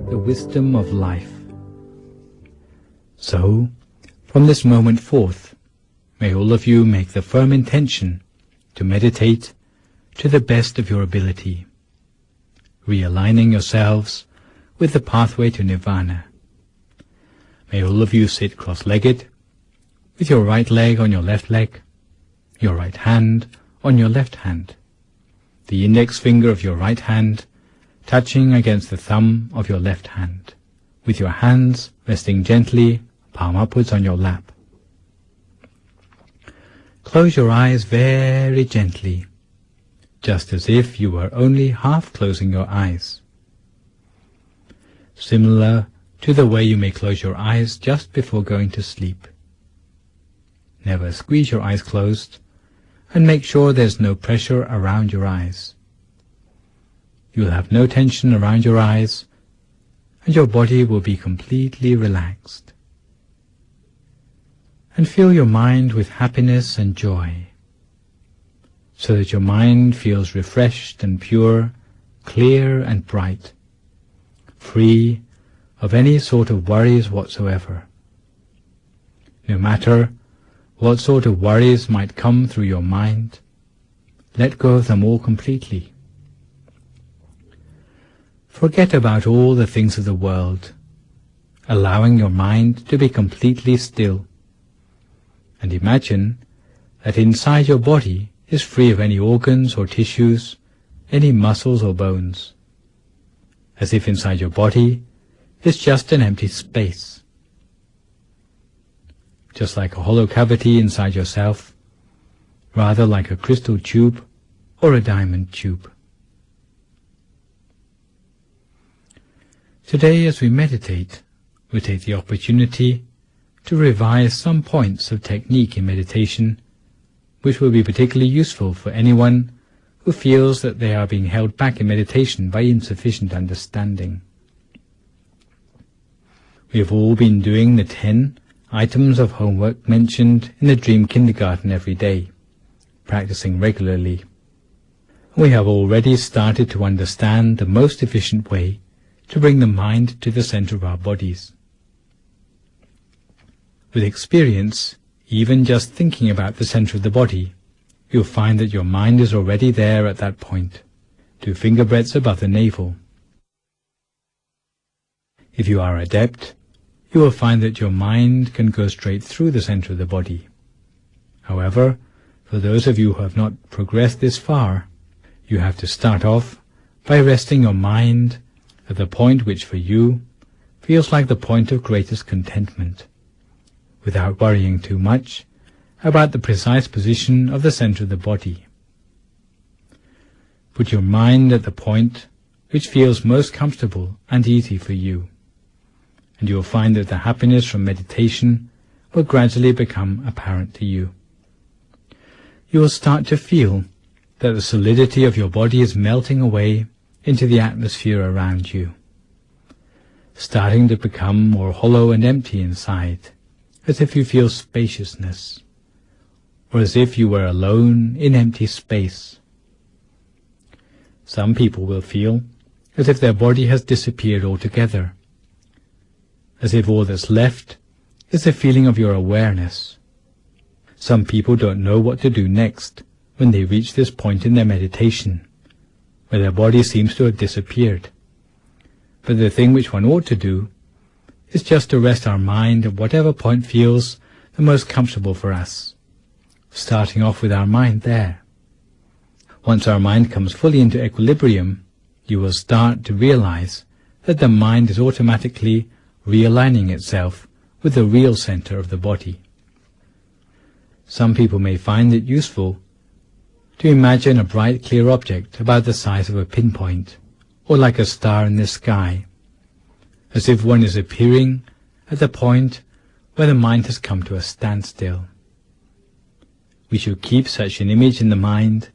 the wisdom of life. So, from this moment forth, may all of you make the firm intention to meditate to the best of your ability, realigning yourselves with the pathway to nirvana. May all of you sit cross-legged, with your right leg on your left leg, your right hand on your left hand, the index finger of your right hand touching against the thumb of your left hand, with your hands resting gently, palm upwards on your lap. Close your eyes very gently, just as if you were only half closing your eyes. Similar to the way you may close your eyes just before going to sleep. Never squeeze your eyes closed, and make sure there's no pressure around your eyes. You'll have no tension around your eyes, and your body will be completely relaxed. And fill your mind with happiness and joy, so that your mind feels refreshed and pure, clear and bright, free of any sort of worries whatsoever. No matter what sort of worries might come through your mind, let go of them all completely. Forget about all the things of the world, allowing your mind to be completely still, and imagine that inside your body is free of any organs or tissues, any muscles or bones, as if inside your body is just an empty space, just like a hollow cavity inside yourself, rather like a crystal tube or a diamond tube. Today, as we meditate, we take the opportunity to revise some points of technique in meditation which will be particularly useful for anyone who feels that they are being held back in meditation by insufficient understanding. We have all been doing the 10 items of homework mentioned in the Dream Kindergarten every day, practicing regularly. We have already started to understand the most efficient way to bring the mind to the center of our bodies. With experience, even just thinking about the center of the body, you'll find that your mind is already there at that point, 2 finger breadths above the navel. If you are adept, you will find that your mind can go straight through the center of the body. However, for those of you who have not progressed this far, you have to start off by resting your mind at the point which for you feels like the point of greatest contentment, without worrying too much about the precise position of the center of the body. Put your mind at the point which feels most comfortable and easy for you, and you will find that the happiness from meditation will gradually become apparent to you. You will start to feel that the solidity of your body is melting away into the atmosphere around you, starting to become more hollow and empty inside, as if you feel spaciousness, or as if you were alone in empty space. Some people will feel as if their body has disappeared altogether, as if all that's left is the feeling of your awareness. Some people don't know what to do next when they reach this point in their meditation, where their body seems to have disappeared. But the thing which one ought to do is just to rest our mind at whatever point feels the most comfortable for us, starting off with our mind there. Once our mind comes fully into equilibrium, you will start to realize that the mind is automatically realigning itself with the real center of the body. Some people may find it useful to imagine a bright, clear object about the size of a pinpoint, or like a star in the sky, as if one is appearing at the point where the mind has come to a standstill. We should keep such an image in the mind,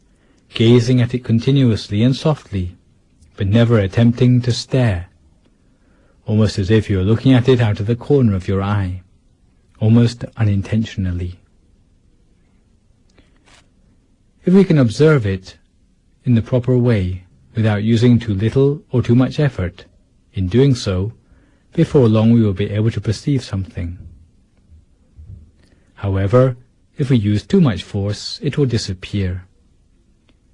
gazing at it continuously and softly, but never attempting to stare, almost as if you are looking at it out of the corner of your eye, almost unintentionally. If we can observe it in the proper way, without using too little or too much effort, In doing so, before long we will be able to perceive something. However, if we use too much force, it will disappear.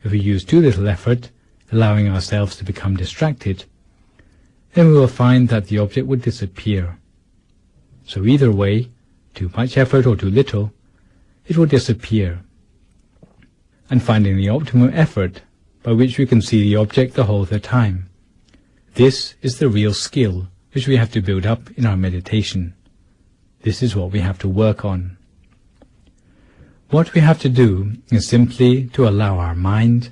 If we use too little effort, allowing ourselves to become distracted, then we will find that the object would disappear. So either way, too much effort or too little, it will disappear. And finding the optimum effort by which we can see the object the whole of the time. This is the real skill which we have to build up in our meditation. This is what we have to work on. What we have to do is simply to allow our mind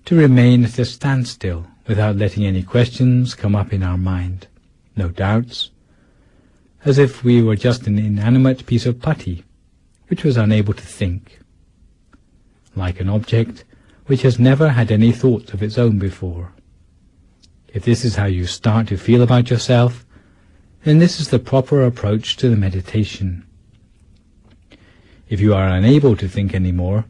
to remain at a standstill without letting any questions come up in our mind, no doubts, as if we were just an inanimate piece of putty which was unable to think, like an object which has never had any thoughts of its own before. If this is how you start to feel about yourself, then this is the proper approach to the meditation. If you are unable to think any more,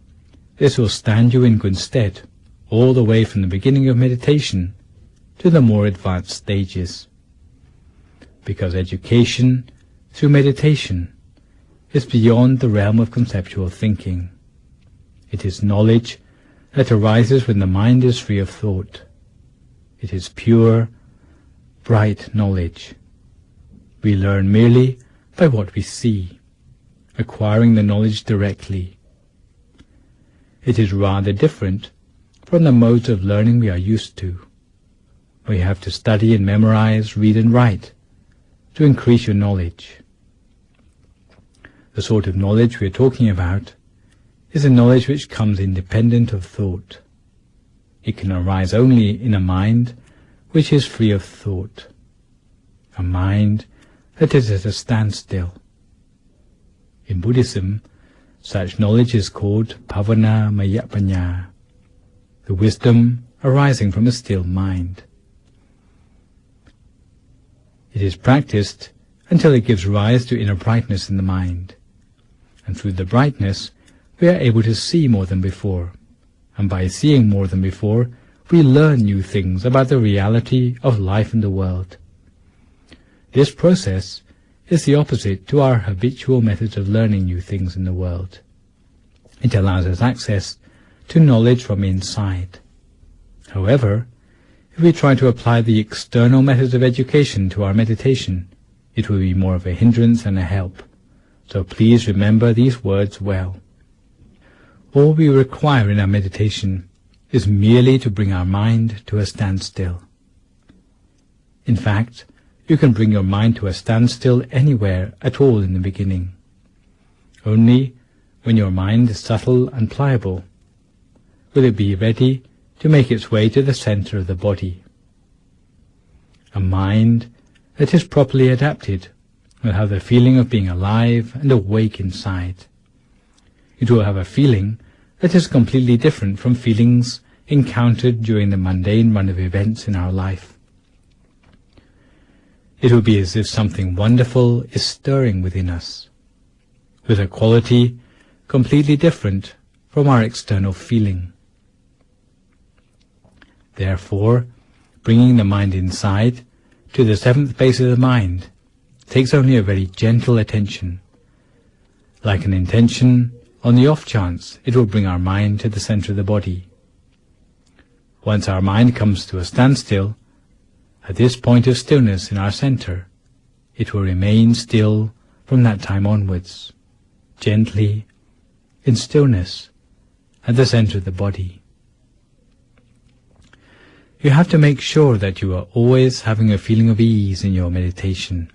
this will stand you in good stead, all the way from the beginning of meditation to the more advanced stages. Because education, through meditation, is beyond the realm of conceptual thinking. It is knowledge that arises when the mind is free of thought. It is pure, bright knowledge. We learn merely by what we see, acquiring the knowledge directly. It is rather different from the modes of learning we are used to. We have to study and memorize, read and write to increase your knowledge. The sort of knowledge we are talking about is a knowledge which comes independent of thought. It can arise only in a mind which is free of thought, a mind that is at a standstill. In Buddhism, such knowledge is called Bhavana Mayapanya, the wisdom arising from a still mind. It is practiced until it gives rise to inner brightness in the mind, and through the brightness we are able to see more than before, and by seeing more than before we learn new things about the reality of life in the world. This process is the opposite to our habitual methods of learning new things in the world. It allows us access to knowledge from inside. However, if we try to apply the external methods of education to our meditation, it will be more of a hindrance than a help. So please remember these words well. All we require in our meditation is merely to bring our mind to a standstill. In fact, you can bring your mind to a standstill anywhere at all in the beginning. Only when your mind is subtle and pliable will it be ready to make its way to the center of the body. A mind that is properly adapted will have the feeling of being alive and awake inside. It will have a feeling that is completely different from feelings encountered during the mundane run of events in our life. It will be as if something wonderful is stirring within us, with a quality completely different from our external feeling. Therefore, bringing the mind inside to the seventh base of the mind takes only a very gentle attention. Like an intention, on the off chance it will bring our mind to the center of the body. Once our mind comes to a standstill, at this point of stillness in our center, it will remain still from that time onwards, gently, in stillness, at the center of the body. You have to make sure that you are always having a feeling of ease in your meditation.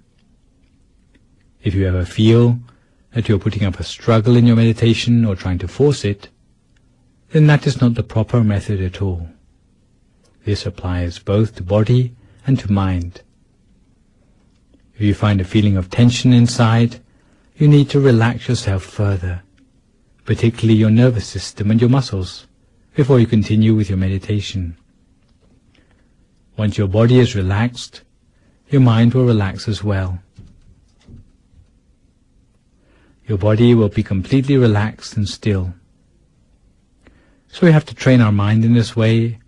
If you ever feel that you are putting up a struggle in your meditation or trying to force it, then that is not the proper method at all. This applies both to body and to mind. If you find a feeling of tension inside, you need to relax yourself further, particularly your nervous system and your muscles, before you continue with your meditation. Once your body is relaxed, your mind will relax as well. Your body will be completely relaxed and still. So we have to train our mind in this way,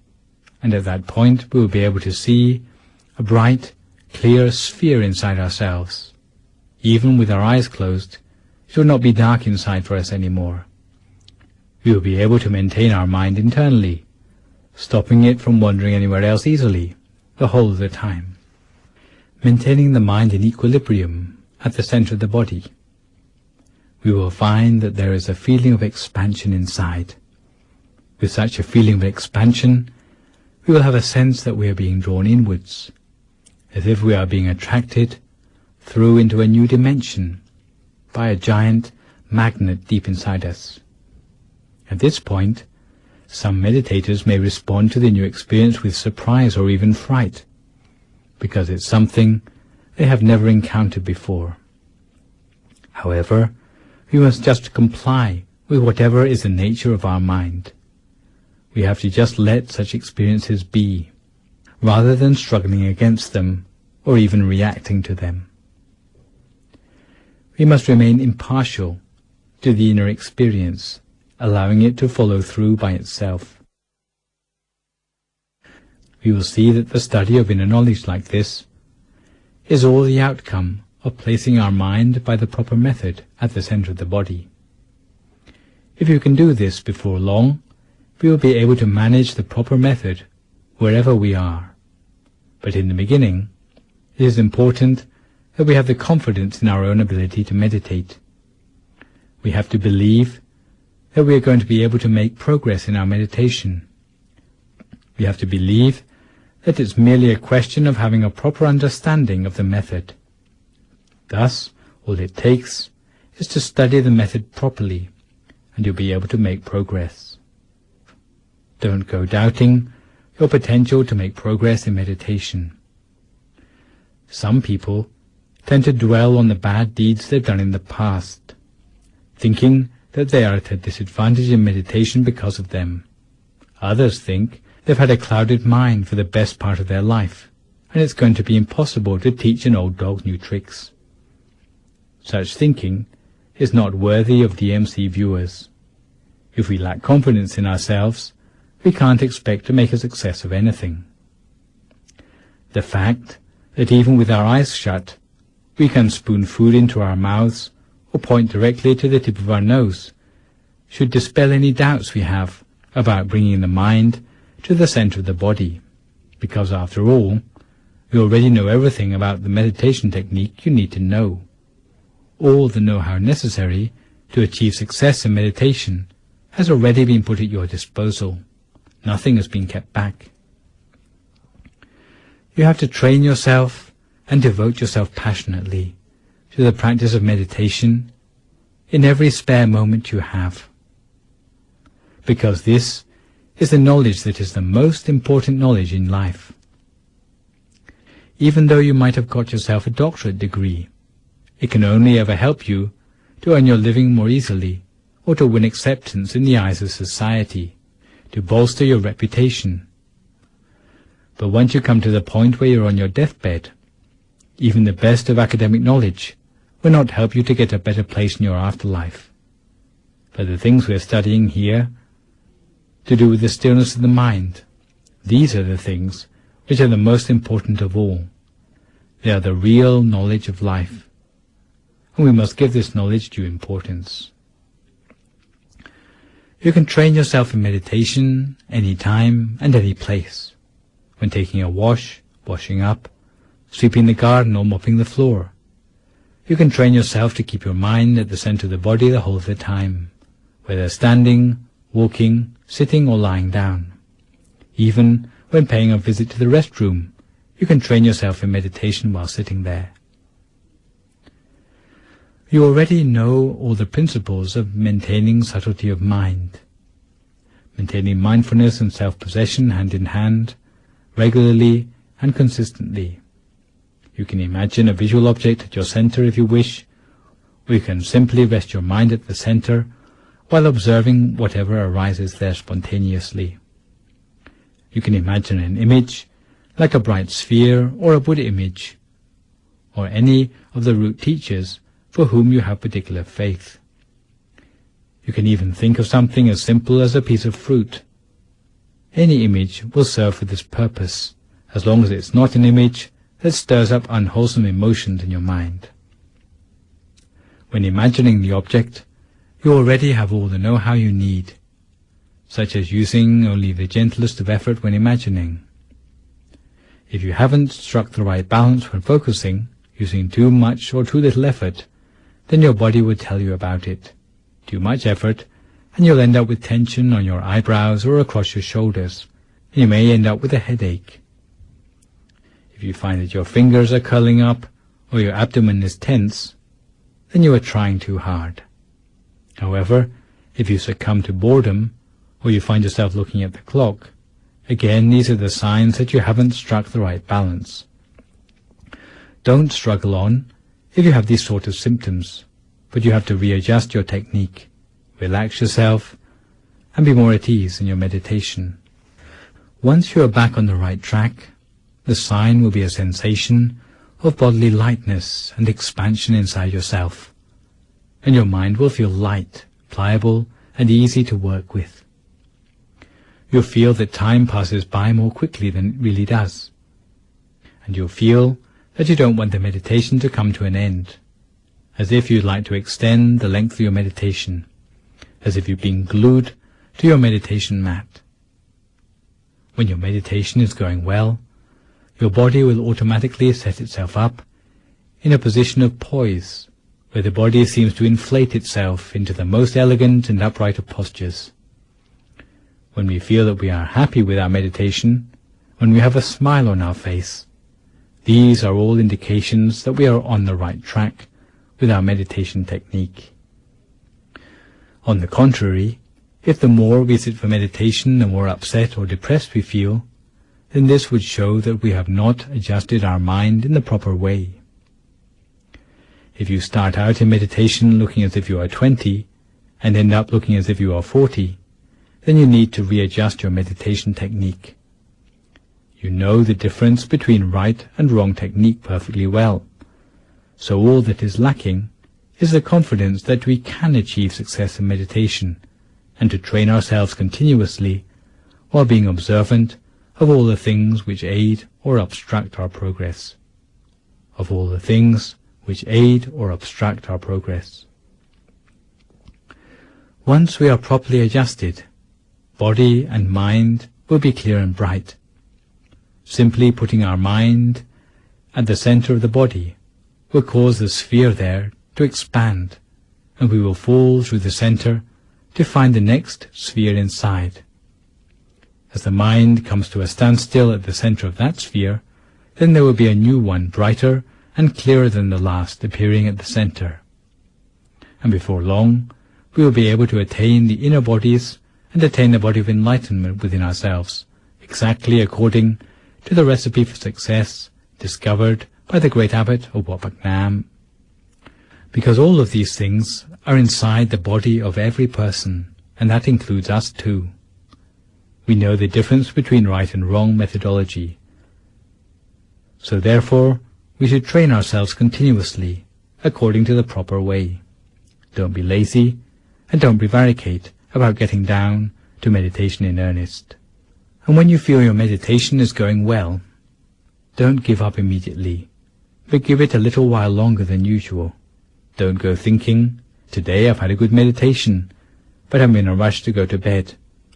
and at that point we will be able to see a bright, clear sphere inside ourselves. Even with our eyes closed, it will not be dark inside for us anymore. We will be able to maintain our mind internally, stopping it from wandering anywhere else easily, the whole of the time. Maintaining the mind in equilibrium at the center of the body. We will find that there is a feeling of expansion inside. With such a feeling of expansion, we will have a sense that we are being drawn inwards, as if we are being attracted through into a new dimension by a giant magnet deep inside us. At this point, some meditators may respond to the new experience with surprise or even fright, because it's something they have never encountered before. However, we must just comply with whatever is the nature of our mind. We have to just let such experiences be, rather than struggling against them or even reacting to them. We must remain impartial to the inner experience, allowing it to follow through by itself. We will see that the study of inner knowledge like this is all the outcome of placing our mind by the proper method at the center of the body. If you can do this before long, we will be able to manage the proper method wherever we are. But in the beginning, it is important that we have the confidence in our own ability to meditate. We have to believe that we are going to be able to make progress in our meditation. We have to believe that it's merely a question of having a proper understanding of the method. Thus, all it takes is to study the method properly, and you'll be able to make progress. Don't go doubting your potential to make progress in meditation. Some people tend to dwell on the bad deeds they've done in the past, thinking that they are at a disadvantage in meditation because of them. Others think they've had a clouded mind for the best part of their life, and it's going to be impossible to teach an old dog new tricks. Such thinking is not worthy of DMC viewers. If we lack confidence in ourselves, we can't expect to make a success of anything. The fact that even with our eyes shut, we can spoon food into our mouths or point directly to the tip of our nose should dispel any doubts we have about bringing the mind to the center of the body, because after all, we already know everything about the meditation technique you need to know. All the know-how necessary to achieve success in meditation has already been put at your disposal. Nothing has been kept back. You have to train yourself and devote yourself passionately to the practice of meditation in every spare moment you have, because this is the knowledge that is the most important knowledge in life. Even though you might have got yourself a doctorate degree, it can only ever help you to earn your living more easily, or to win acceptance in the eyes of society, to bolster your reputation. But once you come to the point where you're on your deathbed, even the best of academic knowledge will not help you to get a better place in your afterlife. But the things we're studying here, to do with the stillness of the mind, these are the things which are the most important of all. They are the real knowledge of life, and we must give this knowledge due importance. You can train yourself in meditation any time and any place, when taking a wash, washing up, sweeping the garden or mopping the floor. You can train yourself to keep your mind at the center of the body the whole of the time, whether standing, walking, sitting or lying down. Even when paying a visit to the restroom, you can train yourself in meditation while sitting there. You already know all the principles of maintaining subtlety of mind, maintaining mindfulness and self-possession hand in hand, regularly and consistently. You can imagine a visual object at your center if you wish, or you can simply rest your mind at the center while observing whatever arises there spontaneously. You can imagine an image, like a bright sphere or a Buddha image, or any of the root teachers for whom you have particular faith. You can even think of something as simple as a piece of fruit. Any image will serve for this purpose, as long as it's not an image that stirs up unwholesome emotions in your mind. When imagining the object, you already have all the know-how you need, such as using only the gentlest of effort when imagining. If you haven't struck the right balance when focusing, using too much or too little effort, then your body would tell you about it. Too much effort, and you'll end up with tension on your eyebrows or across your shoulders, and you may end up with a headache. If you find that your fingers are curling up or your abdomen is tense, then you are trying too hard. However, if you succumb to boredom, or you find yourself looking at the clock, again these are the signs that you haven't struck the right balance. Don't struggle on if you have these sort of symptoms, but you have to readjust your technique, relax yourself, and be more at ease in your meditation. Once you are back on the right track, the sign will be a sensation of bodily lightness and expansion inside yourself, and your mind will feel light, pliable, and easy to work with. You'll feel that time passes by more quickly than it really does, and you'll feel that you don't want the meditation to come to an end, as if you'd like to extend the length of your meditation, as if you've been glued to your meditation mat. When your meditation is going well, your body will automatically set itself up in a position of poise, where the body seems to inflate itself into the most elegant and upright of postures. When we feel that we are happy with our meditation, when we have a smile on our face, these are all indications that we are on the right track with our meditation technique. On the contrary, if the more we sit for meditation, the more upset or depressed we feel, then this would show that we have not adjusted our mind in the proper way. If you start out in meditation looking as if you are 20 and end up looking as if you are 40, then you need to readjust your meditation technique. You know the difference between right and wrong technique perfectly well, so all that is lacking is the confidence that we can achieve success in meditation, and to train ourselves continuously while being observant of all the things which aid or obstruct our progress. Of all the things which aid or obstruct our progress. Once we are properly adjusted, body and mind will be clear and bright. Simply putting our mind at the center of the body will cause the sphere there to expand, and we will fall through the center to find the next sphere inside. As the mind comes to a standstill at the center of that sphere, then there will be a new one, brighter and clearer than the last, appearing at the center. And before long, we will be able to attain the inner bodies and attain the body of enlightenment within ourselves, exactly according to the recipe for success discovered by the great abbot of Wat Phak Nam. Because all of these things are inside the body of every person, and that includes us too. We know the difference between right and wrong methodology. So therefore, we should train ourselves continuously, according to the proper way. Don't be lazy, and don't prevaricate about getting down to meditation in earnest. And when you feel your meditation is going well, don't give up immediately, but give it a little while longer than usual. Don't go thinking, today I've had a good meditation, but I'm in a rush to go to bed.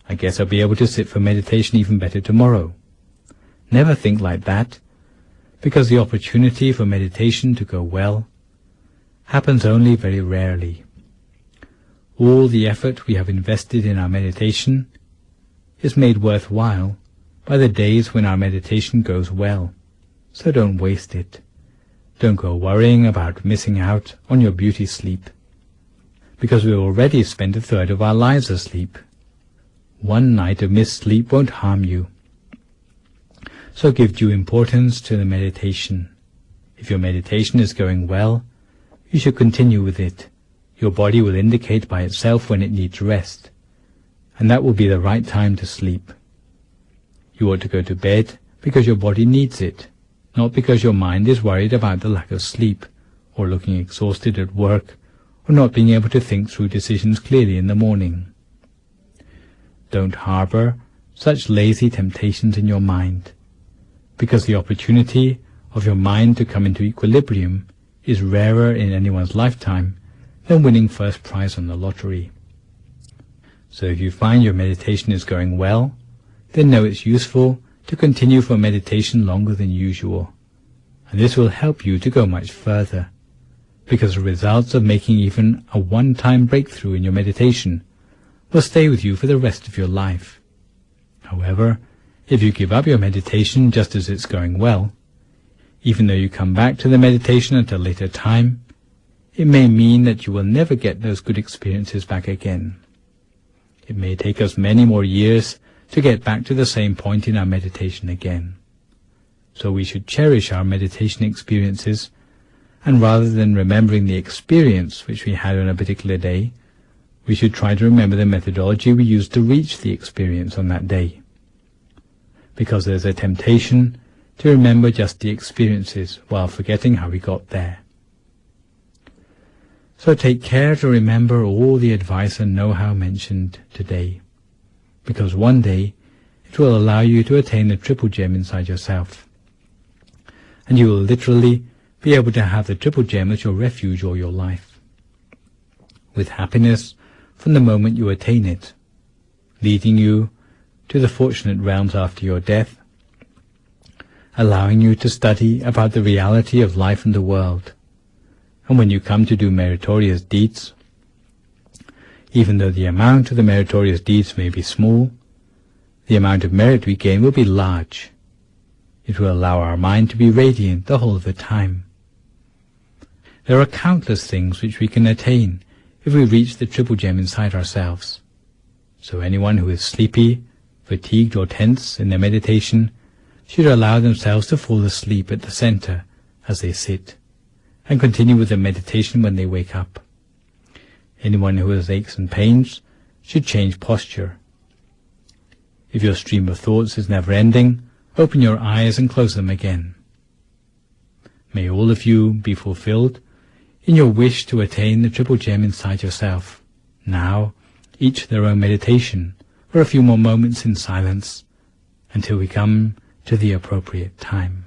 I guess I'll be able to sit for meditation even better tomorrow. Never think like that, because the opportunity for meditation to go well happens only very rarely. All the effort we have invested in our meditation is made worthwhile by the days when our meditation goes well, so don't waste it. Don't go worrying about missing out on your beauty sleep, because we already spend a third of our lives asleep. One night of missed sleep won't harm you. So give due importance to the meditation. If your meditation is going well, you should continue with it. Your body will indicate by itself when it needs rest, and that will be the right time to sleep. You ought to go to bed because your body needs it, not because your mind is worried about the lack of sleep, or looking exhausted at work, or not being able to think through decisions clearly in the morning. Don't harbor such lazy temptations in your mind, because the opportunity of your mind to come into equilibrium is rarer in anyone's lifetime than winning first prize on the lottery. So if you find your meditation is going well, then know it's useful to continue for meditation longer than usual, and this will help you to go much further, because the results of making even a one-time breakthrough in your meditation will stay with you for the rest of your life. However, if you give up your meditation just as it's going well, even though you come back to the meditation at a later time, it may mean that you will never get those good experiences back again. It may take us many more years to get back to the same point in our meditation again. So we should cherish our meditation experiences, and rather than remembering the experience which we had on a particular day, we should try to remember the methodology we used to reach the experience on that day. Because there's a temptation to remember just the experiences while forgetting how we got there. So take care to remember all the advice and know-how mentioned today, because one day it will allow you to attain the triple gem inside yourself, and you will literally be able to have the triple gem as your refuge all your life, with happiness from the moment you attain it, leading you to the fortunate realms after your death, allowing you to study about the reality of life and the world. And when you come to do meritorious deeds, even though the amount of the meritorious deeds may be small, the amount of merit we gain will be large. It will allow our mind to be radiant the whole of the time. There are countless things which we can attain if we reach the triple gem inside ourselves. So anyone who is sleepy, fatigued or tense in their meditation should allow themselves to fall asleep at the center as they sit, and continue with the meditation when they wake up. Anyone who has aches and pains should change posture. If your stream of thoughts is never-ending, open your eyes and close them again. May all of you be fulfilled in your wish to attain the triple gem inside yourself. Now, each their own meditation, for a few more moments in silence, until we come to the appropriate time.